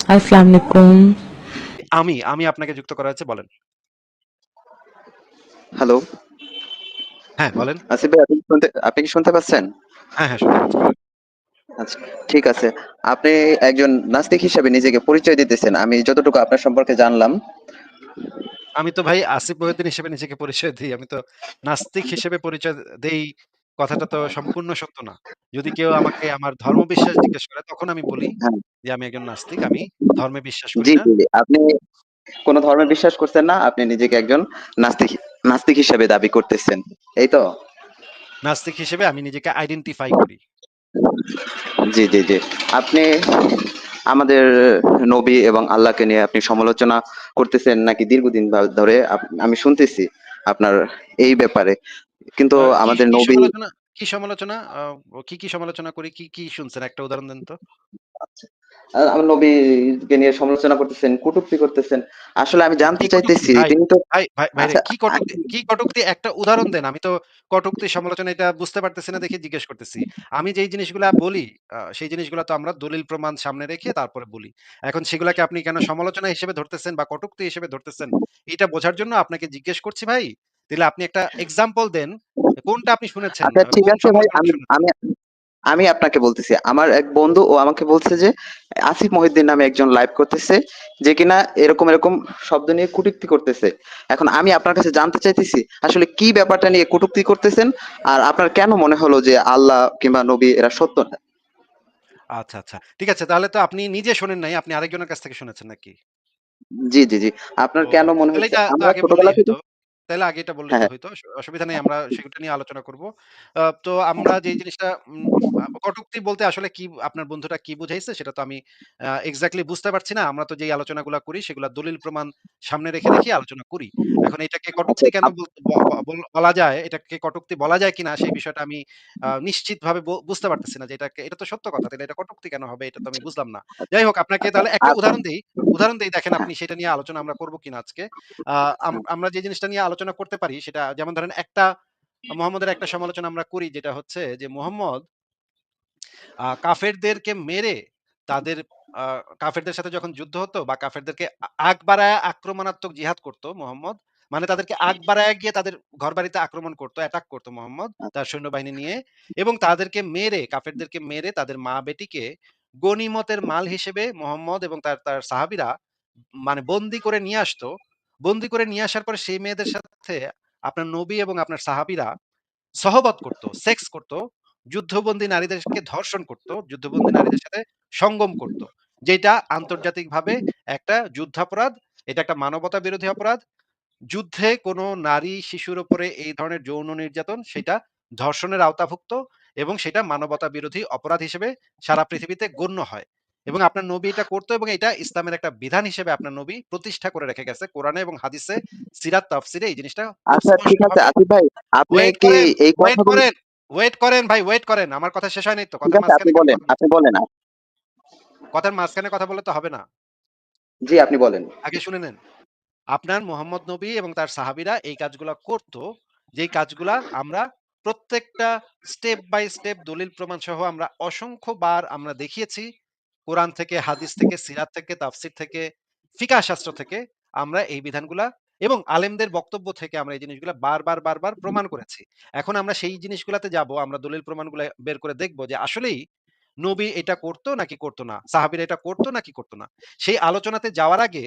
আসসালামু আলাইকুম। আমি আপনাকে যুক্ত করা হয়েছে বলেন। হ্যালো, হ্যাঁ, বলেন। আসিফ ভাই আপনি কি শুনতে পাচ্ছেন? হ্যাঁ, হ্যাঁ, শুনতে পাচ্ছি বলেন। আচ্ছা, ঠিক আছে। আপনি একজন নাস্তিক হিসেবে নিজেকে পরিচয় দিতেছেন। আমি যতটুকু আপনার সম্পর্কে জানলাম। আমি তো ভাই আসিফ মহিউদ্দিন হিসেবে নিজেকে পরিচয় দেই। আমি তো নাস্তিক হিসেবে পরিচয় দেই, কথাটা তো সম্পূর্ণ সত্য না। যদি কেউ আমাকে আমার ধর্মবিশ্বাস জিজ্ঞেস করে তখন আমি বলি হ্যাঁ, যে আমি একজন নাস্তিক। আমি ধর্মে বিশ্বাস করি জি, না। জি, জি। আপনি কোন ধর্মে বিশ্বাস করছেন না। আপনি নিজেকে একজন নাস্তিক নাস্তিক হিসেবে দাবি করতেছেন। এই তো? নাস্তিক হিসেবে আমি নিজেকে আইডেন্টিফাই করি। জি, জি, জি। আপনি আমাদের নবী এবং আল্লাহকে নিয়ে আপনি সমালোচনা করতেছেন নাকি দীর্ঘদিন ধরে আমি শুনতেছি আপনার এই ব্যাপারে। কিন্তু আ কি আমাদের কি নবী সমালোচনা কি সমালোচনা কি সমালোচনা করি? কি শুনছেন? একটা উদাহরণ দেন তো। আমার নবীকে নিয়ে সমালোচনা করতেছেন, কটূক্তি করতেছেন। আসলে আমি জানতে কি কটূক্তি চাইতেছি ভাই? তিনি তো ভাইরে আচ্ছা কি কটূক্তি একটা উদাহরণ দেন। আমি তো কটূক্তি সমালোচনা এটা বুঝতে পারতেছি না দেখে জিজ্ঞেস করতেছি। আমি যেই জিনিসগুলা বলি সেই জিনিসগুলা তো আমরা দলিল প্রমাণ সামনে রেখে তারপরে বলি। এখন সেগুলাকে আপনি কেন সমালোচনা হিসেবে ধরতেছেন বা কটূক্তি হিসেবে ধরতেছেন এটা বোঝার জন্য আপনাকে জিজ্ঞেস করছি ভাই। তাইলে আপনি একটা এক্সাম্পল দেন। কোনটা আপনি শুনেছেন? আচ্ছা, ঠিক কোন আছে ভাই। সমালোচনাটা আমি শুনেছেন? আমি আমি আপনাকে বলতেছি, আমার এক বন্ধু ও আমাকে বলছে যে আসিফ মহিউদ্দিন নামে একজন লাইভ করতেছে, যে কিনা এরকম এরকম শব্দ নিয়ে কটূক্তি করতেছে। এখন আমি আপনার কাছে জানতে চাইতেছি আসলে কি ব্যাপারটা নিয়ে কটূক্তি করতেছেন, আর আপনার কেন মনে হলো যে আল্লাহ কিংবা নবী এরা সত্য না? আচ্ছা, আচ্ছা। ঠিক আছে তাহলে তো আপনি নিজে শোনেন নাই, আপনি আরেকজনের কাছ থেকে শুনেছেন নাকি? জি, জি, জি। আপনার ও কেন মনে তাহলে হচ্ছে এটা তো আমরা আগে ছোটবেলা বললেই থেকে? হইতো। তাইলে আগে এটা বললেই তো হ্যাঁ, হইতো। অসুবিধা নেই আমরা সেটা নিয়ে আলোচনা করব। তো আমরা যেই জিনিসটা কটূক্তি বলতে আসলে কি আপনার বন্ধুটা কি বুঝাইছে সেটা তো আমি এক্সাক্টলি বুঝতে পারছি না। আমরা তো যেই আলোচনাগুলা করি সেগুলা দলিল প্রমাণ সামনে রেখে আলোচনা করি। এখন এটাকে আচ্ছা। কটূক্তি কেন বল ব ব বল বলা যায়, এটাকে কটূক্তি বলা যায় কিনা সেই বিষয়টা আমি নিশ্চিতভাবে বুঝতে পারতেছি না যে এটা তো সত্য কথা। তাইলে এটা কটূক্তি কেন হবে এটা তো আমি বুঝলাম না। যাই হোক আপনাকে আচ্ছা, তাহলে একটা আচ্ছা, উদাহরণ দেই দেখেন হ্যাঁ, আপনি সেটা নিয়ে আলোচনা আমরা করব কিনা আজকে। আ হ্যাঁ, আমরা যে জিনিসটা নিয়ে আলোচনা করতে পারি সেটা যেমন ধরেন একটা মুহাম্মদের একটা সমালোচনা আমরা করি যেটা হচ্ছে যে মুহাম্মদ কাফেরদেরকে মেরে তাদের আ কাফেরদের সাথে যখন যুদ্ধ হতো বা কাফেরদেরকে আগ বাড়ায়া আক্রমণাত্মক জিহাদ করত মুহাম্মদ। মানে তাদেরকে আগ বাড়ায়া গিয়ে তাদের ঘরবাড়িতে আক্রমণ করত, অ্যাটাক করত মুহাম্মদ তার সৈন্যবাহিনী নিয়ে এবং তাদেরকে মেরে কাফেরদেরকে মেরে তাদের মা-বেটিকে গনিমতের মাল হিসেবে মুহাম্মদ এবং তার সাহাবীরা মানে বন্দী করে নিয়ে আসতো। বন্দী করে নিয়ে আসার পরে সেই মেয়েদের সাথে আপনার নবী এবং আপনার সাহাবীরা সহবত করত, সেক্স করত, যুদ্ধবন্দী নারীদেরকে ধর্ষণ করত, যুদ্ধবন্দী নারীদের সাথে সঙ্গম করত। যেটা আন্তর্জাতিকভাবে একটা যুদ্ধাপরাধ, এটা একটা মানবতা বিরোধী অপরাধ। যুদ্ধে কোনো নারী শিশুর উপরে এই ধরনের যৌন নির্যাতন সেটা ধর্ষণের আওতাভুক্ত এবং সেটা মানবতা বিরোধী অপরাধ হিসেবে সারা পৃথিবীতে গণ্য হয়। এবং আপনার নবী এটা করতো এবং এটা ইসলামের একটা বিধান হিসেবে আপনার নবী প্রতিষ্ঠা করে রেখে গেছে। কোরআনে এবং হাদিসে সিরাত তাফসিরে এই জিনিসটা খুব আচ্ছা, ঠিক আছে স্পষ্টভাবে আসিফ ভাই। আপনি ওয়েট কি করেন, এই ওয়েট কথাগুলো? করেন, ওয়েট করেন ভাই ওয়েট করেন। আমার কথা শেষ হয় নাই তো। ঠিক কথার আছে, আপনি মাঝখানে কেন বলেন, কথা আপনি বলছেন? বলেন। কথার মাঝখানে কথা বললে তো হবে না। জি, আপনি বলেন। আগে শুনে নেন। আপনার মোহাম্মদ নবী এবং তার সাহাবীরা এই কাজগুলা করত, যেই কাজগুলা আমরা প্রত্যেকটা স্টেপ বাই স্টেপ দলিল প্রমাণ সহ আমরা অসংখ্যবার আমরা দেখিয়েছি। কোরআন থেকে, হাদিস থেকে, সিরাত থেকে, তাফসির থেকে, ফিকাহ শাস্ত্র থেকে আমরা এই বিধানগুলা এবং আলেমদের বক্তব্য থেকে আমরা এই জিনিসগুলা বারবার প্রমাণ করেছি। এখন আমরা সেই জিনিসগুলাতে যাবো, আমরা দলিল প্রমাণগুলা বের করে দেখব যে আসলেই নবী এটা করত নাকি করত না? সাহাবীরা এটা করত নাকি করত না? সেই আলোচনাতে যাওয়ার আগে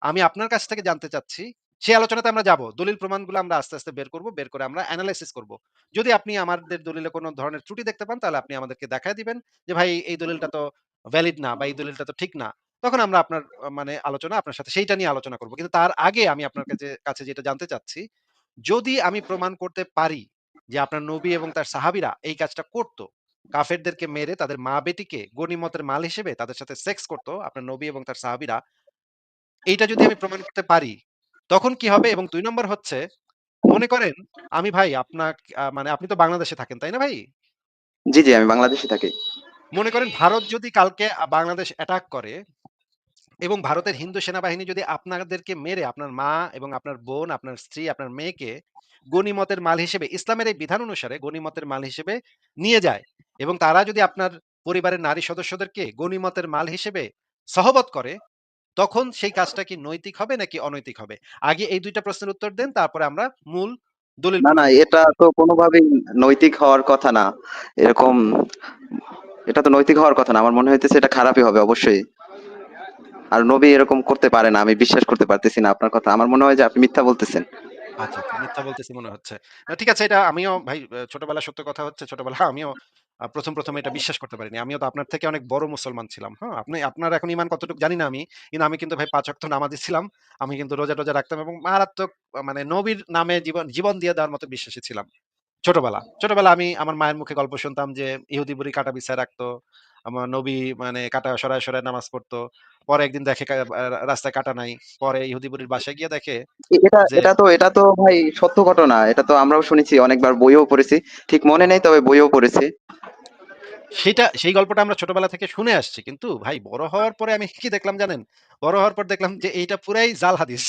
আমি আপনার কাছ থেকে জানতে চাচ্ছি, সেই আলোচনাতে আমরা যাবো। দলিল প্রমাণগুলো আমরা আস্তে বের করব। বের করে আমরা এনালাইসিস করব। যদি আপনি আমাদের দলিলে কোন ধরনের ত্রুটি দেখতে পান, তাহলে আপনি আমাদেরকে দেখায় দিবেন যে, "ভাই এই দলিলটা তো ভ্যালিড না বা এই দলিলটা তো ঠিক না।" তখন আমরা আপনার মানে আলোচনা আপনার সাথে সেইটা নিয়ে আলোচনা করব। কিন্তু তার আগে আমি আপনার কাছে যেটা জানতে চাচ্ছি, যদি আমি প্রমাণ করতে পারি যে আপনার নবী এবং তার সাহাবীরা এই কাজটা করত, কাফেরদেরকে মেরে তাদের মা-বেটিকে গনিমতের মাল হিসেবে তাদের সাথে সেক্স করত আপনার নবী এবং তার সাহাবীরা, এইটা যদি আমি প্রমাণ করতে পারি, তখন কি হবে? এবং ২ নম্বর হচ্ছে, মনে করেন আমি ভাই মানে আপনি তো বাংলাদেশে থাকেন, তাই না ভাই? জি, জি, আমি বাংলাদেশে থাকি। মনে করেন ভারত যদি কালকে বাংলাদেশ অ্যাটাক করে এবং ভারতের হিন্দু সেনাবাহিনী যদি আপনাদেরকে মেরে আপনার মা এবং আপনার বোন, আপনার স্ত্রী, আপনার মেয়েকে গনিমতের মাল হিসেবে ইসলামের এই বিধান অনুসারে গনিমতের মাল হিসেবে নিয়ে যায় এবং তারা যদি আপনার পরিবারের নারী সদস্যদেরকে গনিমতের মাল হিসেবে সহবত করে, তখন সেই কাজটা কি নৈতিক হবে নাকি অনৈতিক হবে? আগে এই ২ টা প্রশ্নের উত্তর দেন, তারপরে আমরা মূল দলিল না, না, প্রমাণে যাব। এটা তো কোনোভাবেই নৈতিক হওয়ার কথা না। এরকম এটা তো নৈতিক হওয়ার কথা না। আমার মনে হইতেছে এটা খারাপই হবে অবশ্যই। আর নবী এরকম করতে পারে না। আমি বিশ্বাস করতে পারতেছি না আপনার কথা। আমার মনে হয় যে আপনি মিথ্যা বলতেছেন। আচ্ছা, আচ্ছা। মিথ্যা বলতেছি মনে হচ্ছে। না ঠিক আছে, এটা আমিও ভাই ছোটবেলার সত্য কথা হচ্ছে, ছোটবেলায় আমিও ১ম এটা বিশ্বাস করতে পারিনি। আমিও তো আপনার থেকে অনেক বড় মুসলমান ছিলাম। হ্যাঁ? আপনার এখন ঈমান কতটুকু জানি না আমি। কিন্তু আমি কিন্তু ভাই ৫ ওয়াক্ত নামাজি ছিলাম। আমি কিন্তু রোজা-টোজা রাখতাম এবং মারাত্মক মানে নবীর নামে জীবন দিয়ে দেওয়ার মতো বিশ্বাসী ছিলাম। ছোটবেলা আমি আমার মায়ের মুখে গল্প শুনতাম যে ইহুদি বুড়ি কাঁটা বিছায় রাখতো। আমার নবী মানে কাঁটা সরায়, সরায় নামাজ পড়তো। পরে একদিন দেখে রাস্তায় কাঁটা নাই। পরে ইহুদি বুড়ির বাসায় গিয়ে দেখে এটা যে এটা তো ভাই সত্য ঘটনা। এটা তো আমরাও শুনেছি, অনেকবার বইয়েও পড়েছি। ঠিক মনে নেই, তবে বইয়েও পড়েছি। সেই গল্পটা আমরা ছোটবেলা থেকে শুনে আসছি। কিন্তু ভাই বড় হওয়ার পরে আমি কি দেখলাম জানেন? বড় হওয়ার পর দেখলাম যে এইটা পুরাই জাল হাদিস।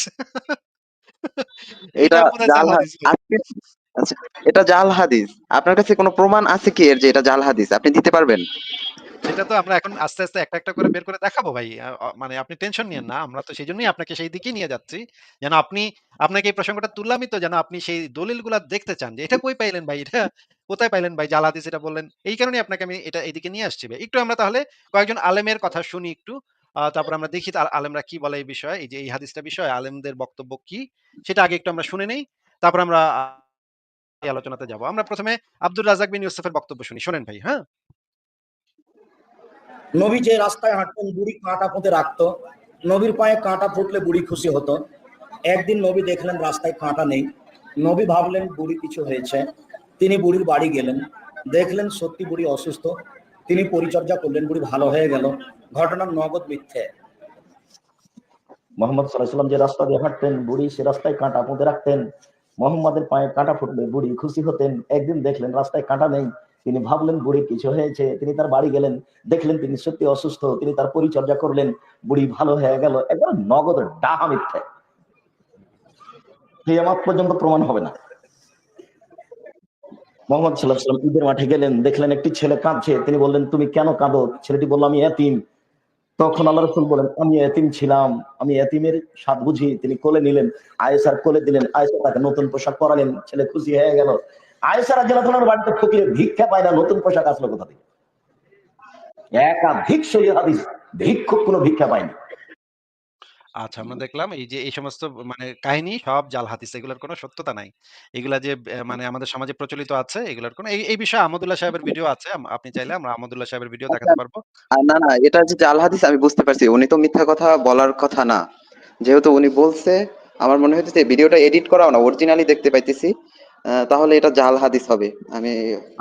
এইটা এটা পুরা জাল জাল হাদিস ভাই। আজকে আচ্ছা, এটা জাল হাদিস। আপনার কাছে কোনো প্রমাণ আছে কি এর যে এটা জাল হাদিস? আপনি দিতে পারবেন? সেটা তো আমরা এখন আস্তে, আস্তে একটা করে বের করে দেখাবো ভাই। আ অ মানে আপনি টেনশন নিয়েন না। আমরা তো সেজন্যই আপনাকে সেই দিকেই নিয়ে যাচ্ছি। যেন আপনাকে এই প্রসঙ্গটা তুললামই তো যেন আপনি সেই দলিলগুলা দেখতে চান যে এটা কই পাইলেন ভাই? এটা কোথায় পাইলেন ভাই? জাল হাদিস এটা বললেন। এই কারণেই আপনাকে আমি এটা এদিকে নিয়ে আসছি ভাই। একটু আমরা তাহলে কয়েকজন আলেমের কথা শুনি একটু। তারপরে আমরা দেখি আলেমরা কি বলে এই বিষয়ে। এই যে এই হাদিসটা বিষয়ে আলেমদের বক্তব্য কি? সেটা আগে একটু আমরা শুনে নেই। তারপর আমরা এই আলোচনাতে যাব। আমরা ১ম এ আব্দুর রাজ্জাক বিন ইউসুফের বক্তব্য শুনি। শোনেন ভাই, হ্যাঁ? নবী যে রাস্তায় হাঁটতেন বুড়ি কাঁটা পুঁতে রাখতো। নবীর পায়ে কাঁটা ফুটলে বুড়ি খুশি হতো। একদিন নবী দেখলেন রাস্তায় কাঁটা নেই। নবী ভাবলেন বুড়ি কিছু হয়েছে। তিনি বুড়ির বাড়ি গেলেন, দেখলেন সত্যি বুড়ি অসুস্থ। তিনি পরিচর্যা করলেন, বুড়ি ভালো হয়ে গেল। ঘটনার নগদ মিথ্যে। মোহাম্মদ সাল্লাল্লাহু আলাইহি ওয়াসাল্লাম যে রাস্তা দিয়ে হাঁটতেন বুড়ি সে রাস্তায় কাঁটা পুঁতে রাখতেন। মোহাম্মদের পায়ে কাঁটা ফুটলে বুড়ি খুশি হতেন। একদিন দেখলেন রাস্তায় কাঁটা নেই, তিনি ভাবলেন বুড়ির কিছু হয়েছে। তিনি তার বাড়ি গেলেন, দেখলেন তিনি সত্যি অসুস্থ। তিনি তার পরিচর্যা করলেন, বুড়ি ভালো হয়ে গেল। একবার নগদ ডাহা মিথ্যে, কিয়ামত পর্যন্ত প্রমাণ হবে না। মোহাম্মদ সাল্লাল্লাহু আলাইহি ওয়াসাল্লাম ঈদের মাঠে গেলেন, দেখলেন একটি ছেলে কাঁদছে। তিনি বললেন তুমি কেন কাঁদো? ছেলেটি বলল আমি এতিম। তখন আল্লাহ রাসূল বলেন আমি এতিম ছিলাম, আমি এতিমের স্বাদ বুঝি। তিনি কোলে নিলেন, আয়েশার কোলে দিলেন। আয়েশা তাকে নতুন পোশাক পরালেন, ছেলে খুশি হয়ে গেল। আয়েশা রাদিয়াল্লাহু আনহার বাড়িতে ফকিরের ভিক্ষা পায় না, নতুন পোশাক আসলো কোথা থেকে? একাধিক সহিহ হাদিস, ভিক্ষুক কোনো ভিক্ষা পায়নি। আচ্ছা, আমরা দেখলাম এই যে এই সমস্ত মানে কাহিনী সব জাল হাদিস। এগুলার কোনো সত্যতা নাই। এগুলা যে মানে আমাদের সমাজে প্রচলিত আছে এগুলার কোনো এই বিষয়ে আহমদুল্লাহ সাহেবের ভিডিও আছে। আপনি চাইলে আমরা আহমদুল্লাহ সাহেবের ভিডিও আচ্ছা, দেখাতে পারব। না, না, এটা যে জাল হাদিস আমি বুঝতে পারছি। উনি তো মিথ্যা কথা বলার কথা না। যেহেতু উনি বলছে, আমার মনে হইতেছে ভিডিওটা এডিট করাও না, অরিজিনালি দেখতে পাইতেছি। তাহলে এটা জাল হাদিস হবে। আমি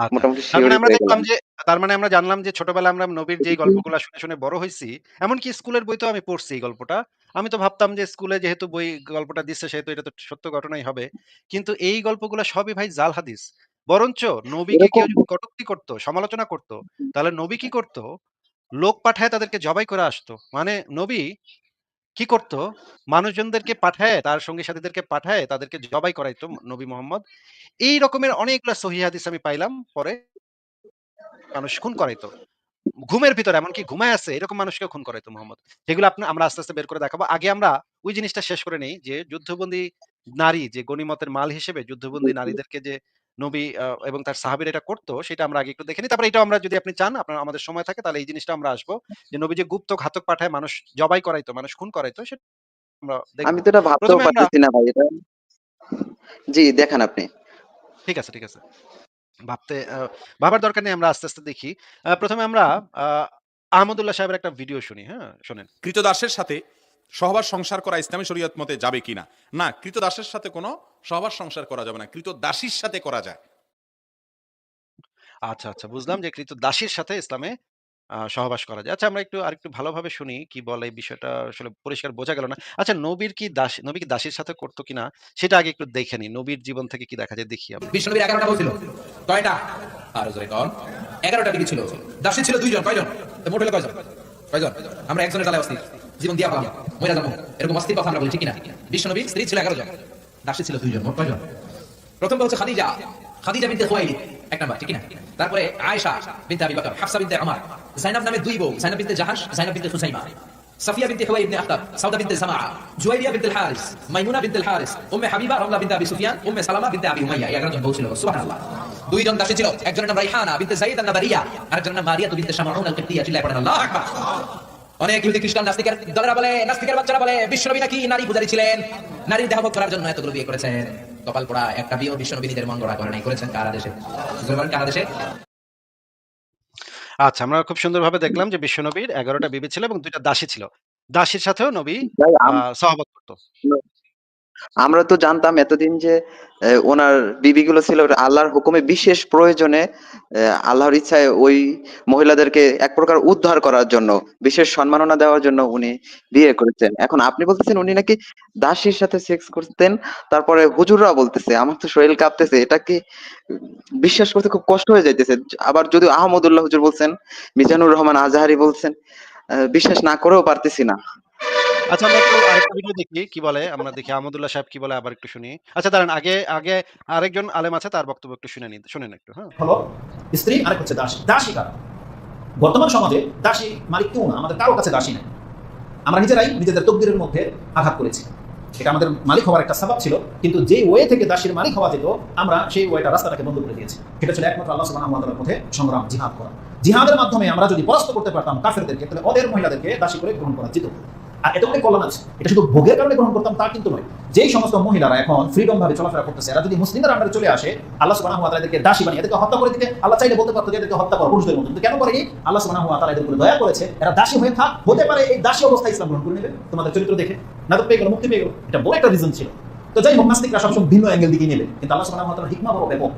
আচ্ছা। মোটামুটি তার মানে শিওরই আমরা হয়ে দেখলাম গেলাম। যে তার মানে আমরা জানলাম যে ছোটবেলায় আমরা নবীর যেই গল্পগুলা শুনে, শুনে বড় হইছি, এমনকি স্কুলের বইতেও আমি পড়ছি এই গল্পটা। আমি তো ভাবতাম যে স্কুলে যেহেতু গল্পটা দিচ্ছে সেহেতু এটা তো সত্য ঘটনাই হবে। কিন্তু এই গল্পগুলা সবই ভাই জাল হাদিস। বরঞ্চ নবীকে কেউ এরকম যদি কটূক্তি করত, সমালোচনা করত, তাহলে নবী কি করত? লোক পাঠায় তাদেরকে জবাই করে আসতো। মানে নবী কি করত? মানুষজনদেরকে পাঠায়, তার সঙ্গী সাথীদেরকে পাঠায় তাদেরকে জবাই করাইতো নবী মোহাম্মদ। এই রকমের অনেকগুলা সহিহ হাদিস আমি পাইলাম পরে মানুষ খুন করাইতো। ঘুমের ভিতরে এমনকি ঘুমায় আছে এরকম মানুষকেও খুন করাইতো মোহাম্মদ। যেগুলো আমরা আস্তে, আস্তে বের করে দেখাবো। আগে আমরা ওই জিনিসটা শেষ করে নেই যে যুদ্ধবন্দী নারী যে গনিমতের মাল হিসেবে যুদ্ধবন্দী নারীদেরকে যে নবী এবং তার সাহাবীরা এটা করত সেটা আমরা আগে একটু দেখে নিই। তারপরে এটাও আমরা যদি আপনি চান আমাদের সময় থাকে তাহলে এই জিনিসটা আমরা আসবো। যে নবী যে গুপ্ত ঘাতক পাঠায় মানুষ জবাই করাইতো, মানুষ খুন করাইতো সেটা আমরা দেখব। আমি তো এটা ভাবতেও ১ম এ আমরা পারতেছি না ভাই এটা। জি, দেখান আপনি। ঠিক আছে, ঠিক আছে। ভাবার দরকার নেই আমরা আস্তে, আস্তে দেখি। ১ম এ আমরা আ আহমদুল্লাহ সাহেবের একটা ভিডিও শুনি, হ্যাঁ? শোনেন। কৃতদাসের সাথে সহবাস সংসার করা ইসলামী শরীয়ত মতে যাবে কিনা? না, কৃতদাসের সাথে কোনো সহবাস সংসার করা যাবে না, কৃতদাসীর সাথে করা যায়। আচ্ছা, আচ্ছা বুঝলাম যে দাসীর সাথে ইসলামে সহবাস করা যায়। আচ্ছা আমরা আরেকটু ভালোভাবে শুনি কি বলে এই বিষয়টা আসলে পরিষ্কার বোঝা গেল না। আচ্ছা নবী কি দাসীর সাথে করত কিনা সেটা আগে একটু দেখে নিই। নবীর জীবন থেকে কি দেখা যায় দেখি আমরা। বিষ্ণুনবীর ১১টা বউ ছিল। কয়টা? আরো জোরে কন। ১১টা বিবি ছিল। দাসী ছিল ২ জন। কয়জন? মোট হলো কয়জন? কয়জন? আমরা একজনের জ্বালায় অস্থির। জীবন দিয়া পাবো। মইরা যাবো। এরকম অস্থির কথা আমরা বলি ঠিক কিনা? বিষ্ণুনবীর স্ত্রী ছিল ১১ জন। দাসী ছিল ২ জন। মোট কয়জন? প্রথম হচ্ছে খাদিজা। খাদিজা বিনতে খুয়াইলিদ, ১ নাম্বার ঠিক কিনা? তারপরে আয়েশা বিনতে আবি বকর, হাফসা বিনতে উমর, যায়েনব নামে ২ বউ, যায়েনব বিনতে জাহাশ, যায়েনব বিনতে খুযাইমা। সাফিয়া বিনতে হুয়াই ইবনে আখতাব, সাউদা বিনতে জামাআ, জুয়াইরিয়া বিনতে হারিস, মাইমুনা বিনতে হারিস, উম্মে হাবিবা রামলা বিনতে আবি সুফিয়ান, উম্মে সালামা বিনতে আবি উমাইয়া, 11 জন বউ ছিল। সুবহানাল্লাহ। দুইজন দাসী ছিল, একজনের নাম রাইহানা বিনতে যায়েদ আন-নাবারিয়া, আরেকজনের নাম মারিয়া বিনতে শামাউন আল-কিবতিয়া। চিল্লায় পড়েন আল্লাহু আকবার। অনেক ইহুদি খ্রিস্টান নাস্তিকের দলেরা বলে, নাস্তিকের বাচ্চারা বলে বিশ্বনবী নাকি নারী পূজারী ছিলেন, নারীর দেহভোগ করার জন্য এতগুলো বিয়ে করেছেন। কপাল পোড়া, একটা বিয়ে বিশ্বনবী নিজের মন গড়া করে নাই, করেছেন কারা দেশে? কারা দেশে? আচ্ছা, আমরা খুব সুন্দরভাবে দেখলাম যে বিশ্বনবীর ১১ টা বিবি ছিল এবং ২ টা দাসী ছিল। দাসীর সাথেও নবী ভাই সহবত করত। আমরা তো জানতাম এতদিন যে ওনার বিবিগুলো ছিল আল্লাহর হুকুমে বিশেষ প্রয়োজনে, আল্লাহর ইচ্ছায় ওই মহিলাদেরকে এক প্রকার উদ্ধার করার জন্য, বিশেষ সম্মাননা দেওয়ার জন্য উনি বিয়ে করেছেন। এখন আপনি বলতেছেন উনি নাকি দাসীর সাথে সেক্স করতেন, তারপরে হুজুররা বলতেছে, আমার তো শরীর কাঁপতেছে, এটা কি বিশ্বাস করতে খুব কষ্ট হয়ে যাইতেছে। আবার যদি আহমদুল্লাহ হুজুর বলছেন, মিজানুর রহমান আজহারি বলছেন, বিশ্বাস না করেও পারতেছি না। আচ্ছা, আমরা একটু আরেকটা ভিডিও দেখি কি বলে, আমরা দেখি আহমদুল্লাহ সাহেব কি বলে, আবার একটু শুনি। আচ্ছা দাঁড়ান, আগে আগে আরেকজন আলেম আছে, তার বক্তব্য একটু শুনেন একটু। হ্যাঁ, হলো স্ত্রী, আরেক হচ্ছে দাসী। দাসী কারা? বর্তমান সমাজে দাসী মালিক কেউ না, আমাদের কারোর কাছে দাসী নেই। আমরা নিজেরাই নিজেদের তকদিরের মধ্যে আঘাত করেছি। এটা আমাদের মালিক হওয়ার একটা সবাব ছিল, কিন্তু যে ওয়ে থেকে দাসীর মালিক হওয়া যেত, আমরা সেই ওয়েটা, রাস্তাটাকে বন্ধ করে দিয়েছি। সেটা ছিল একমাত্র আল্লাহ সুবহানাহু ওয়া তাআলার পথে সংগ্রাম, জিহাদ করা। জিহাদের মাধ্যমে আমরা যদি পরাস্ত করতে পারতাম কাফেরদেরকে, তাহলে ওদের মহিলাদেরকে দাসী করে গ্রহণ করা যেত। আর এত অনেক কল্যাণ আছে। এটা শুধু ভোগের কারণে গ্রহণ করতাম তা কিন্তু নয়। যেই সমস্ত মহিলারা এখন ফ্রিডম ভাবে চলাফেরা করতেছে, এরা যদি মুসলিমদের আন্ডারে চলে আসে, আল্লাহ সুবহানাহু ওয়া তাআলা এদেরকে দাসী বানিয়ে এদেরকে হত্যা করে দিতে আল্লাহ চাইলে বলতে পারতো যে এদেরকে হত্যা করো পুরুষদের মতো, কিন্তু কেন করেনি? আল্লাহ সুবহানাহু ওয়া তাআলা এদের উপরে দয়া করেছে, এরা দাসী হয়ে থাক, হতে পারে এই দাসী অবস্থায় ইসলাম গ্রহণ করে নেবে তোমাদের চরিত্র দেখে, না তো পেয়ে গেল, মুক্তি পেয়ে গেল। এটা বড় একটা রিজন ছিল। তো যাই হোক, নাস্তিকরা সবসময় ভিন্ন অ্যাঙ্গেল দিকে নেবে, কিন্তু আল্লাহ সুবহানাহু ওয়া তাআলার হিকমা বড় ব্যাপক।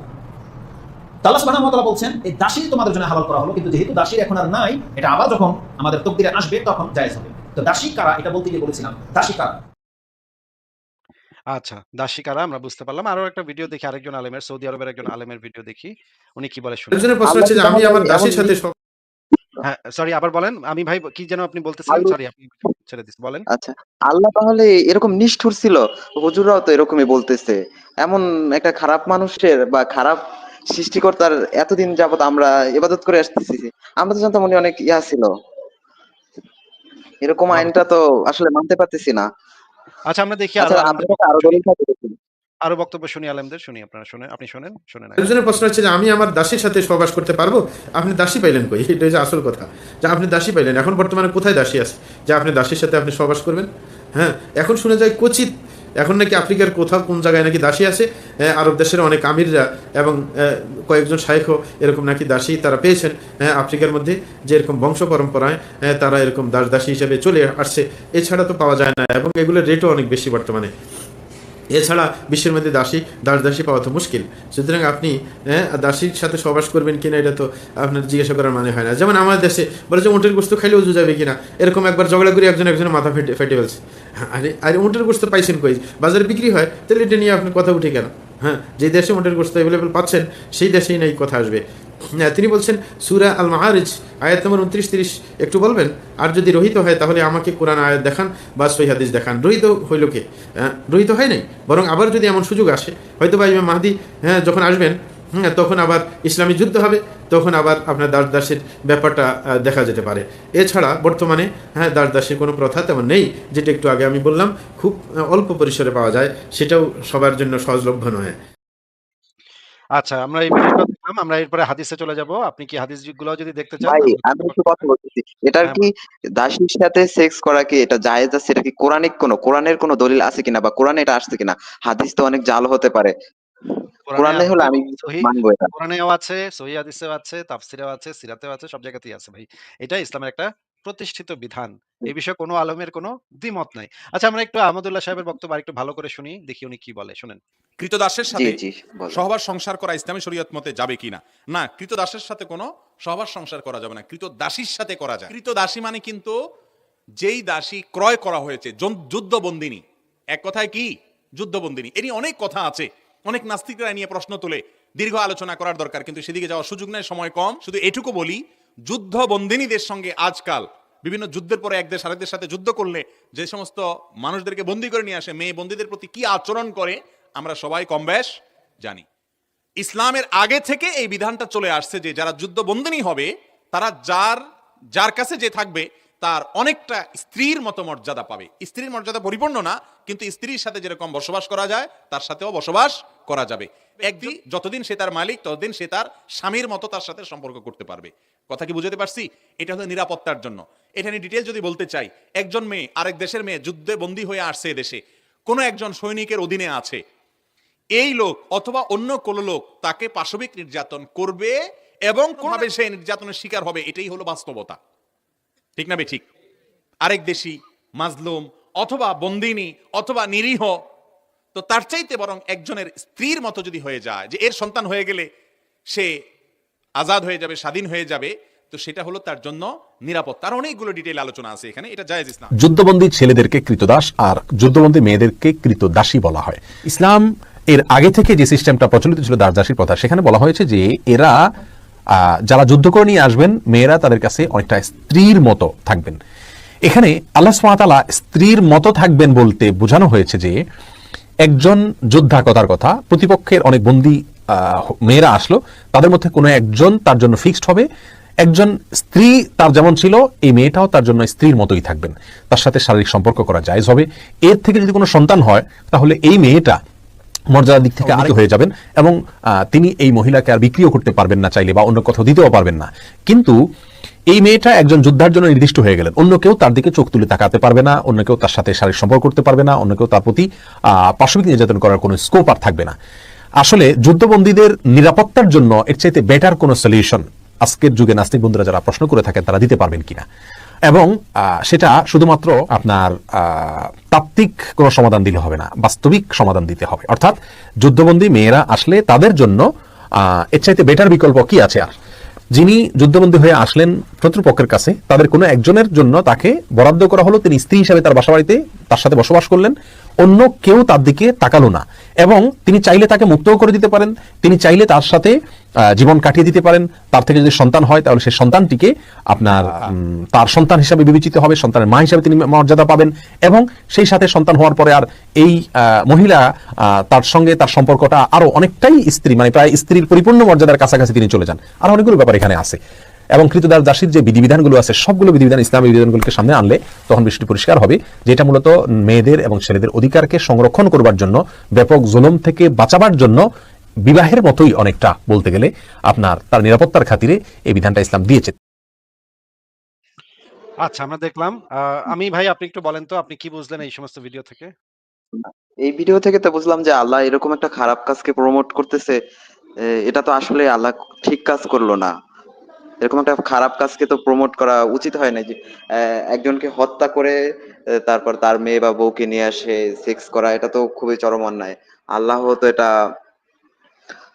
আল্লাহ সুবহানাহু ওয়া তাআলা বলছেন এই দাসী তোমাদের জন্য হালাল করা হলো, কিন্তু যেহেতু দাসীর এখন আর নাই, এটা আবার যখন আমাদের তকদিরে আসবে তখন জায়েজ হবে। তো দাসী কারা এটা বলতে গিয়ে বলেছিলাম, দাসী কারা? আচ্ছা, দাসী কারা আমরা বুঝতে পারলাম। আরো একটা ভিডিও দেখি, আরেকজন আলেমের, সৌদি আরবের একজন আলেমের ভিডিও দেখি। উনি কি বলে শুনি। একজনের প্রশ্ন আল্লাহ হচ্ছে কি যে আমি তাহলে আমার এমন দাসীর সাথে হ্যাঁ, সরি, আবার বলেন। আমি ভাই কি যেন আপনি বলতেছিলেন? আল্লাহ সরি, আপনি ছেড়ে দিচ্ছি, বলেন। আচ্ছা, আল্লাহ তাহলে এরকম নিষ্ঠুর ছিল? হুজুররাও তো এরকমই বলতেছে। এমন একটা খারাপ মানুষের বা খারাপ সৃষ্টিকর্তার এতদিন যাবত আমরা ইবাদত করে আসতেছি, আমরা তো জানতাম উনি অনেক ইয়া ছিল। এরকম ভালো। আইনটা তো আসলে মানতে পারতেছি না। আচ্ছা, আমরা দেখি আচ্ছা, আরো আপনার আলেমদের কাছে বক্তব্য আরো শুনি। দলিল থাকবে দেখুন। আরো বক্তব্য শুনি আলেমদের, শুনি। আপনারা শুনেন, আপনি শোনেন আগে। একজনের প্রশ্ন হচ্ছে যে আমি আমার দাসীর সাথে সহবাস করতে পারবো? আপনি দাসী পাইলেন কই? এটা হচ্ছে আসল কথা, যে আপনি দাসী পাইলেন। এখন বর্তমানে কোথায় দাসী আছে যে আপনি দাসীর সাথে আপনি সহবাস করবেন? হ্যাঁ, এখন শুনে যায় কোচিত, এখন নাকি আফ্রিকার কোথাও কোন জায়গায় নাকি দাসী আছে। আরব দেশের অনেক আমিররা এবং কয়েকজন শাইখও এরকম নাকি দাসী তারা পেয়েছেন আফ্রিকার মধ্যে, যে এরকম বংশ পরম্পরায় তারা এরকম দাসী হিসেবে চলে আসছে। এছাড়া তো পাওয়া যায় না, এবং এগুলোর রেটও অনেক বেশি বর্তমানে। এছাড়া বিশ্বের মধ্যে দাসী পাওয়া তো মুশকিল। সুতরাং আপনি দাসীর সাথে সহবাস করবেন কিনা এটা তো আপনার জিজ্ঞাসা করার মানে হয় না। যেমন আমাদের দেশে বলে যে উটের গোস্ত খাইলে উজু যাবে কিনা, এরকম একবার ঝগড়া করে একজনের মাথা ফেটে ফেলছে। আরে উটের গোস্ত পাইছেন কই? বাজারে বিক্রি হয়, তাহলে এটা নিয়ে আপনার কথা উঠে কেন? হ্যাঁ, যে দেশে উটের গোস্ত অ্যাভেলেবেল পাচ্ছেন সেই দেশেই নাই কথা আসবে। তিনি বলছেন সূরা আল মাআরিজ আয়াত নম্বর 29-30 একটু বলবেন? আর যদি রহিত হয় তাহলে আমাকে কোরআন আয়াত দেখান বা সহিহ হাদিস দেখান। রহিত হইল কে? রহিত হয় নাই, বরং আবার যদি এমন সুযোগ আসে, হয়তো বা ইমাম মাহদী যখন আসবেন, তখন আবার ইসলামী যুদ্ধ হবে, তখন আবার আপনার দাসের ব্যাপারটা দেখা যেতে পারে। এছাড়া বর্তমানে দাসের কোনো প্রথা তেমন নেই, যেটা একটু আগে আমি বললাম, খুব অল্প পরিসরে পাওয়া যায়, সেটাও সবার জন্য সহজলভ্য নয়। আচ্ছা, আমরা এই ভিডিওটা দেখলাম। আমরা এরপরে হাদিসে চলে যাব। আপনি কি হাদিসগুলো যদি দেখতে চান? ভাই আমি একটু কথা বলতেছি, এটার হ্যাঁ, কি দাসীর সাথে সেক্স করা কি এটা জায়েজ আছে? এটা কি কোরআনের কোনো দলিল আছে কিনা, বা কোরআনে এটা আসছে কিনা? হাদিস তো অনেক জাল হতে পারে। কোরআনে কোরআনে আছে হলে এবং আমি মানবো এটা। কোরআনেও আছে, সহিহ হাদিসেও আছে, তাফসিরেও আছে, সিরাতেও আছে, সব জায়গাতেই আছে ভাই। এটা ইসলামের একটা প্রতিষ্ঠিত বিধান। এই বিষয়ে কোনো আলেমের কোনো দ্বিমত নাই। আচ্ছা, আমরা একটু আহমদুল্লাহ সাহেবের বক্তব্য আরেকটু ভালো করে শুনি। দেখি উনি কি বলে, শুনেন। কৃতদাসের জি সাথে জি বলো। সহবাস সংসার করা ইসলামী শরীয়ত মতে যাবে কিনা? না, কৃতদাসের সাথে কোনো সহবাস সংসার করা যাবে না, কৃতদাসীর সাথে করা যায়। কৃতদাসী মানে কিন্তু যেই দাসী ক্রয় করা হয়েছে, যুদ্ধবন্দিনী। এক কথায় কি যুদ্ধবন্দিনী? এরই অনেক কথা আছে, অনেক নাস্তিকরা নিয়ে প্রশ্ন তোলে, দীর্ঘ আলোচনা করার দরকার, কিন্তু সেদিকে যাওয়ার সুযোগ নেই, সময় কম। শুধু এটুকু বলি, যুদ্ধবন্দিনীদের সঙ্গে আজকাল বিভিন্ন যুদ্ধের পরে এক দেশ আরেক দেশের সাথে যুদ্ধ করলে যে সমস্ত মানুষদেরকে বন্দী করে নিয়ে আসে, মেয়ে বন্দীদের প্রতি কি আচরণ করে আমরা সবাই কম বেশ জানি। ইসলামের আগে থেকে এই বিধানটা চলে আসছে যে যারা যুদ্ধবন্দিনী হবে, তারা যার কাছে যে থাকবে তার অনেকটা স্ত্রীর মতো মর্যাদা পাবে। স্ত্রীর মর্যাদা পরিপূর্ণ না, কিন্তু স্ত্রীর সাথে যেরকম বসবাস করা যায় তার সাথেও বসবাস করা যাবে। একদিন যতদিন সে তার মালিক, ততদিন সে তার স্বামীর মতো তার সাথে সম্পর্ক করতে পারবে। কথা কি বুঝতে পারছি? এটা হলো নিরাপত্তার জন্য। এটা নিয়ে ডিটেল যদি বলতে চাই, একজন মেয়ে আরেক দেশের মেয়ে যুদ্ধে বন্দী হয়ে আসছে দেশে, কোনো একজন সৈনিকের অধীনে আছে, এই লোক অথবা অন্য কোনো লোক তাকে পাশবিক নির্যাতন করবে এবং কোনভাবে সে নির্যাতনের শিকার হবে, এটাই হলো বাস্তবতা। ঠিক না বে ঠিক? আরেক দেশি মাজলুম অথবা বন্দিনী অথবা নিরীহ, তো তার চাইতে বরং একজনের স্ত্রীর মতো যদি হয়ে যায়, যে এর সন্তান হয়ে গেলে সে আজাদ হয়ে যাবে, স্বাধীন হয়ে যাবে, তো সেটা হলো তার জন্য নিরাপদ। তার অনেকগুলো ডিটেইল আলোচনা আছে এখানে, এটা জায়েজ ইসলাম। যুদ্ধবন্দী ছেলেদেরকে কৃতদাস আর যুদ্ধবন্দী মেয়েদেরকে কৃতদাসী বলা হয়। ইসলাম এর আগে থেকে যে সিস্টেমটা প্রচলিত ছিল দাসদাসীর প্রথা, সেখানে বলা হয়েছে যে এরা যারা যুদ্ধ করে নিয়ে আসবেন, মেয়েরা তাদের কাছে অনেকটা স্ত্রীর মতো থাকবেন। এখানে আল্লাহ সুবহানাহু ওয়া তাআলা স্ত্রীর মতো থাকবেন বলতে বোঝানো হয়েছে যে একজন যোদ্ধা কথার কথা, প্রতিপক্ষের অনেক বন্দী মেয়েরা আসলো, তাদের মধ্যে কোনো একজন তার জন্য ফিক্সড হবে। একজন স্ত্রী তার যেমন ছিল, এই মেয়েটাও তার জন্য স্ত্রীর মতোই থাকবেন, তার সাথে শারীরিক সম্পর্ক করা জায়েজ হবে। এর থেকে যদি কোনো সন্তান হয়, তাহলে এই মেয়েটা মর্যাদার দিক থেকে আরেক হয়ে যাবেন এবং তিনি এই মহিলাকে আর বিক্রিও করতে পারবেন না চাইলে, বা অন্য কোথাও দিতেও পারবেন না। কিন্তু এই মেয়েটা একজন যোদ্ধার জন্য নির্দিষ্ট হয়ে গেলেন, অন্য কেউ তার দিকে চোখ তুলে তাকাতে পারবে না, অন্য কেউ তার সাথে শারীরিক সম্পর্ক করতে পারবে না, অন্য কেউ তার প্রতি পাশবিক নির্যাতন করার কোনো স্কোপ আর থাকবে না। আসলে যুদ্ধবন্দীদের নিরাপত্তার জন্য এর চাইতে বেটার কোনো সলিউশন আজকের যুগে নাস্তিক বন্ধুরা যারা প্রশ্ন করে থাকেন তারা দিতে পারবেন কিনা, এবং সেটা শুধুমাত্র আপনার তাত্ত্বিক কোনো সমাধান দিলে হবে না, বাস্তবিক সমাধান দিতে হবে। অর্থাৎ যুদ্ধবন্দী মেয়েরা আসলে তাদের জন্য এর চাইতে বেটার বিকল্প কি আছে আর? যিনি যুদ্ধবন্দী হয়ে আসলেন শত্রুপক্ষের কাছে, তাদের কোনো একজনের জন্য তাকে বরাদ্দ করা হলো, তিনি স্ত্রী হিসাবে তার বাসাবাড়িতে তার সাথে বসবাস করলেন, অন্য কেউ তার দিকে তাকালো না, এবং তিনি চাইলে তাকে মুক্তও করে দিতে পারেন, তিনি চাইলে তার সাথে জীবন কাটিয়ে দিতে পারেন। তার থেকে যদি সন্তান হয়, তাহলে সেই সন্তানটিকে আপনার তার সন্তান হিসাবে বিবেচিত হবে, সন্তানের মা হিসাবে তিনি মর্যাদা পাবেন, এবং সেই সাথে সন্তান হওয়ার পরে আর এই মহিলা তার সঙ্গে তার সম্পর্কটা আরো অনেকটাই স্ত্রী, মানে প্রায় স্ত্রীর পরিপূর্ণ মর্যাদার কাছাকাছি তিনি চলে যান। আর অনেকগুলো ব্যাপার এখানে আছে, এবং কৃতদাস দাসীর যে বিধিবিধানগুলো আছে, সবগুলো বিধিবিধান ইসলামী বিধিবিধানগুলোকে সামনে আনলে তখন বিষয়টি পরিষ্কার হবে, যেটা মূলত মেয়েদের এবং ছেলেদের অধিকারকে সংরক্ষণ করবার জন্য, ব্যাপক জুলুম থেকে বাঁচাবার জন্য, বিবাহের মতোই অনেকটা বলতে গেলে আপনার তার নিরাপত্তার খাতিরে এই বিধানটা ইসলাম দিয়েছে। আচ্ছা, আমরা দেখলাম। আমি ভাই, আপনি একটু বলেন তো আপনি কি বুঝলেন এই সমস্ত ভিডিও থেকে? এই ভিডিও থেকে তো বুঝলাম যে আল্লাহ এরকম একটা খারাপ কাজকে প্রমোট করতেছে। এটা তো আসলে আল্লাহ ঠিক কাজ করলো না। এরকম একটা খারাপ কাজকে তো প্রমোট করা উচিত হয় না, যে একজনকে হত্যা করে তারপর তার মেয়ে বা বউকে নিয়ে আসে সেক্স করা, এটা তো খুবই চরম অন্যায়। আল্লাহ তো এটা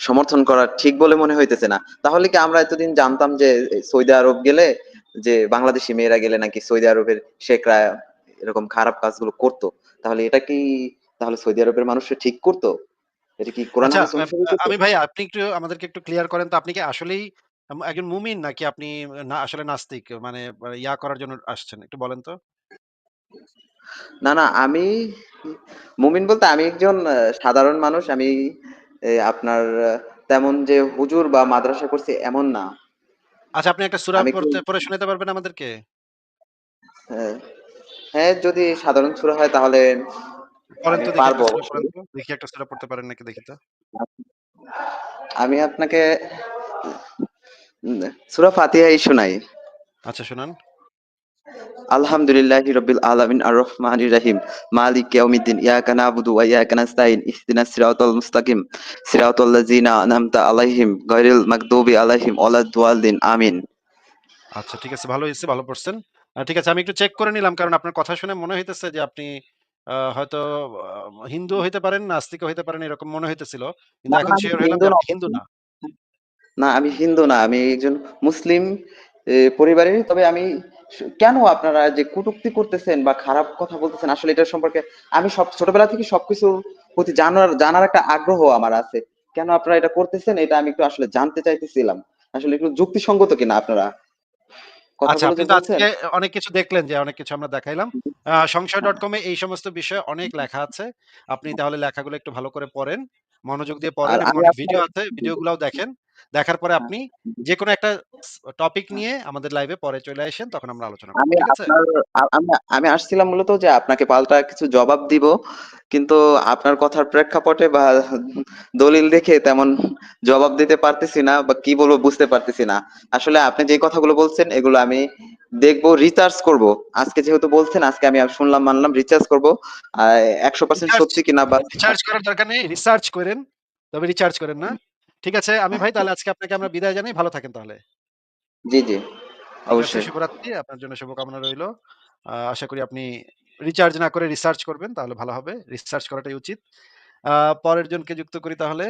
সমর্থন করা ঠিক বলে মনে হইতেছে না। তাহলে কি আমরা এতদিন জানতাম যে সৌদি আরব গেলে, যে বাংলাদেশি মেয়েরা গেলে নাকি সৌদি আরবের শেখরা এরকম খারাপ কাজগুলো করতো? তাহলে এটা কি, তাহলে সৌদি আরবের মানুষরা ঠিক করতো? এটা কি কোরআন আচ্ছা, হাদিস অনুসারে করতো? আমি ভাই, আপনি একটু আমাদেরকে একটু ক্লিয়ার করেন তো, আপনি কি আসলেই একজন মুমিন, নাকি আপনি না আসলে নাস্তিক, মানে ইয়া করার জন্য আসছেন? একটু বলেন তো। না না, আমি মুমিন বলতে আমি একজন সাধারণ মানুষ। আমি আপনার তেমন যে হুজুর বা মাদ্রাসা করছি এমন না। আচ্ছা, আপনি একটা সূরা আমি একটু পড়ে শোনাতে পারবেন আমাদেরকে? হ্যাঁ, হ্যাঁ, যদি সাধারণ সূরা হয় তাহলে পড়েন আমি তো, দেখি একটা পারবো সূরা পড়েন অবশ্যই। তো। দেখি একটা সূরা পড়তে পারেন নাকি, দেখি তো। আমি আপনাকে সূরা ফাতিহাই শোনাই। আচ্ছা, শোনান। আলহামদুলিল্লাহি রাব্বিল আলামিন আর রহমানির রহিম মালিক ইয়াউমিদ্দিন ইয়াকা নাবুদু ওয়া ইয়াকা নাস্তাইন ইহদিনাস সিরাতাল মুস্তাকিম সিরাতাল লাযিনা আনআমতা আলাইহিম গায়রিল মাগদুবি আলাইহিম ওয়ালাদ-দাল্লিন আমিন। আচ্ছা, ঠিক আছে, ভালো হয়েছে, ভালো পড়ছেন। ঠিক আছে, আমি একটু চেক করে নিলাম, কারণ আপনার কথা শুনে মনে হইতেছে যে আপনি হয়তো হিন্দুও হইতে পারেন, নাস্তিকও হইতে পারেন, এরকম মনে হইতেছিল। কিন্তু না, না, এখন আমি শিওর হইলাম হিন্দু যে না। আপনি হিন্দু না। না, আমি হিন্দু না, আমি একজন মুসলিম পরিবারের। তবে আমি কেন আপনারা যে কটূক্তি করতেছেন বা খারাপ কথা বলতেছেন, আসলে এটা সম্পর্কে আমি সব ছোটবেলা থেকে সবকিছুর প্রতি জানার একটা আগ্রহ আমার আছে। কেন আপনারা এটা করতেছেন, এটা আমি একটু আসলে জানতে চাইতেছিলাম। আসলে একটু যুক্তিসঙ্গত কিনা আপনারা আচ্ছা, কথাগুলো আপনি যে তো বলছেন। আজকে অনেক কিছু দেখলেন, যে অনেক কিছু আমরা দেখাইলাম। সংশয়.com এ এই সমস্ত বিষয়ে অনেক লেখা আছে। আপনি তাহলে লেখাগুলো একটু ভালো করে পড়েন, মনোযোগ দিয়ে আর পড়েন, এবং আমি অনেক আপনার ভিডিও আছে, ভিডিওগুলাও দেখেন। দেখার পরে আপনি যেকোনো একটা টপিক নিয়ে আমাদের লাইভে পরে চলে আসেন, তখন আমরা আলোচনা করব। আমি ঠিক আছে? আপনার আমি আসছিলাম মূলত যে আপনাকে পাল্টা কিছু জবাব দিব, কিন্তু আপনার কথার প্রেক্ষাপটে বা দলিল দেখে তেমন জবাব দিতে পারতেছি না, বা কি বলবো বুঝতে পারতেছি না। আসলে আপনি যে কথাগুলো বলছেন এগুলো আমি দেখবো, রিসার্চ করব। আজকে যেহেতু বলছেন, আজকে আমি শুনলাম মানলাম, রিসার্চ করব 100% রিসার্চ সত্যি কিনা বা রিসার্চ করার দরকার নেই। রিসার্চ করেন। তবে রিচার্জ করেন না। ঠিক আছে? আমি ভাই তাহলে আজকে আপনাকে আমরা বিদায় জানাই। ভালো থাকেন তাহলে। জি জি, ঠিক আছে? অবশ্যই। শুভরাত্রি। আপনার জন্য শুভকামনা রইলো। আশা করি আপনি রিচার্জ না করে রিসার্চ করবেন, তাহলে ভালো হবে। রিসার্চ করাটাই উচিত। পরের জনকে যুক্ত করি তাহলে।